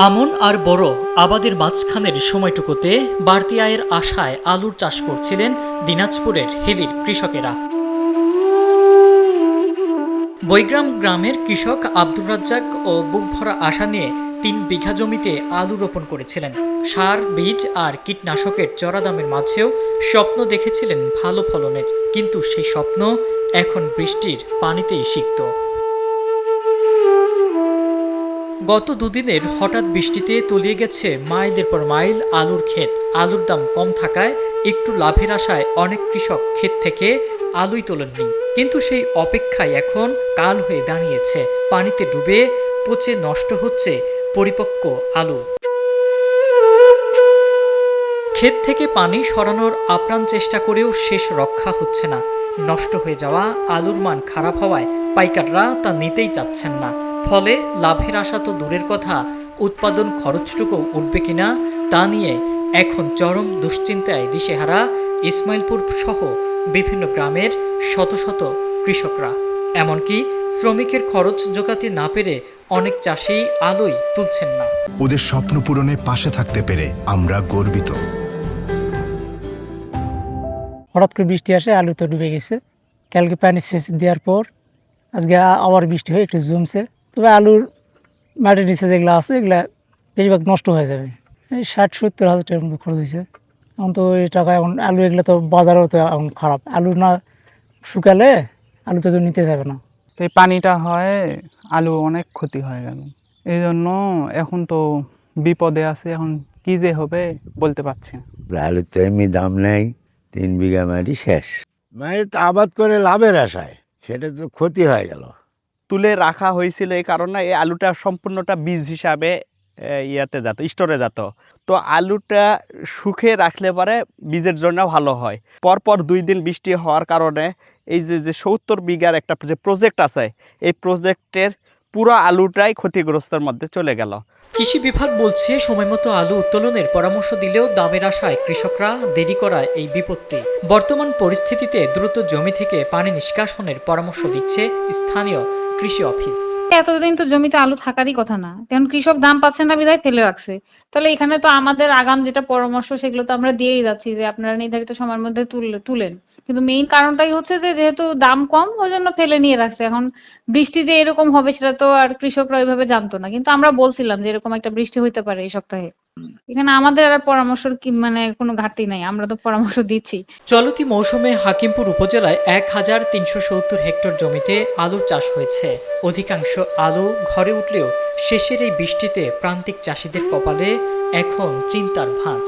আমন আর বড় আবাদের মাঝখানের সময়টুকুতে বাড়তি আয়ের আশায় আলুর চাষ করছিলেন দিনাজপুরের হিলির কৃষকেরা। বৈগ্রাম গ্রামের কৃষক আব্দুর রাজ্জাক ও বুকভরা আশা নিয়ে ৩ বিঘা জমিতে আলু রোপণ করেছিলেন। সার, বীজ আর কীটনাশকের চড়া দামের মাঝেও স্বপ্ন দেখেছিলেন ভালো ফলনের, কিন্তু সেই স্বপ্ন এখন বৃষ্টির পানিতেই সিক্ত। গত দুদিনের হঠাৎ বৃষ্টিতে তলিয়ে গেছে মাইলের পর মাইল আলুর ক্ষেত। আলুর দাম কম থাকায় একটু লাভের আশায় অনেক কৃষক ক্ষেত থেকে আলুই তোলেননি, কিন্তু সেই অপেক্ষায় এখন কাল হয়ে দাঁড়িয়েছে। পানিতে ডুবে পচে নষ্ট হচ্ছে পরিপক্ক আলু। ক্ষেত থেকে পানি সরানোর আপ্রাণ চেষ্টা করেও শেষ রক্ষা হচ্ছে না। নষ্ট হয়ে যাওয়া আলুর মান খারাপ হওয়ায় পাইকাররা তা নিতেই চাচ্ছেন না। ফলে লাভের আশা তো দূরের কথা, উৎপাদন খরচটুকু উঠবে কিনা তা নিয়ে এখন চরম দুশ্চিন্তায় দিশেহারা ইসমাইলপুর সহ বিভিন্ন গ্রামের শত শত কৃষকরা। এমনকি শ্রমিকের খরচ জোগাতে না পেরে অনেক চাষি আলুই তুলছেন না। ওদের স্বপ্ন পূরণে পাশে থাকতে পেরে আমরা গর্বিত। হঠাৎ করে বৃষ্টি আসে, আলু তো ডুবে গেছে। কালকে পানি সেচ দেওয়ার পর আজকে আবার বৃষ্টি হয়ে একটু জমছে। তবে আলুর মাটির নিচে যেগুলো আছে এগুলা বেশিরভাগ নষ্ট হয়ে যাবে। এই ৬০-৭০ হাজার টাকার মতো খরচ হয়েছে। এখন তো এই টাকা এখন আলু এগুলো তো বাজারেও তো এখন খারাপ। আলু না শুকালে আলু তো কেউ নিতে যাবে না। এই পানিটা হয় আলু অনেক ক্ষতি হয়ে গেল। এই জন্য এখন তো বিপদে আছে, এখন কি যে হবে বলতে পারছি না। আলুর তো এমনি দাম নেই, ৩ বিঘা মাটি শেষ। মানে তো আবাদ করে লাভের আশায় সেটা তো ক্ষতি হয়ে গেল। তুলে রাখা হয়েছিল এই কারণে এই আলুটা সম্পূর্ণটা বীজ হিসাবে ইয়াতে যেত, স্টোরে যেত। তো আলুটা শুকিয়ে রাখলে পরে বীজের জন্য ভালো হয়। পরপর 2 দিন বৃষ্টি হওয়ার কারণে এই যে ৭০ বিঘার একটা যে প্রজেক্ট আছে, এই প্রজেক্টের পুরো আলুটাই ক্ষতিগ্রস্তের মধ্যে চলে গেল। কৃষি বিভাগ বলছে সময়মতো আলু উত্তোলনের পরামর্শ দিলেও দামের আশায় কৃষকরা দেরি করায় এই বিপত্তি। বর্তমান পরিস্থিতিতে দ্রুত জমি থেকে পানি নিষ্কাশনের পরামর্শ দিচ্ছে স্থানীয় কৃষি অফিস। এতদিন তো জমিতে আলু থাকারই কথা না, কারণ কৃষক দাম পাচ্ছে না বিধায় ফেলে রাখছে। তাহলে এখানে তো আমাদের আগাম যেটা পরামর্শ সেগুলো তো আমরা দিয়েই যাচ্ছি যে আপনারা নির্ধারিত সময়ের মধ্যে তুলেন, কিন্তু মেইন কারণটাই হচ্ছে যে যেহেতু দাম কম ওই জন্য ফেলে নিয়ে রাখছে। এখন বৃষ্টি যে এরকম হবে সেটা তো আর কৃষকরা ওইভাবে জানতো না, কিন্তু আমরা বলছিলাম যে এরকম একটা বৃষ্টি হইতে পারে এই সপ্তাহে। এখানে আমাদের আর পরামর্শের কি মানে কোনো ঘাটতি নাই, আমরা তো পরামর্শ দিচ্ছি। চলতি মৌসুমে হাকিমপুর উপজেলায় ১,৩৭০ হেক্টর জমিতে আলুর চাষ হয়েছে। অধিকাংশ আলু ঘরে উঠলেও শেষের এই বৃষ্টিতে প্রান্তিক চাষিদের কপালে এখন চিন্তার ভাঁজ।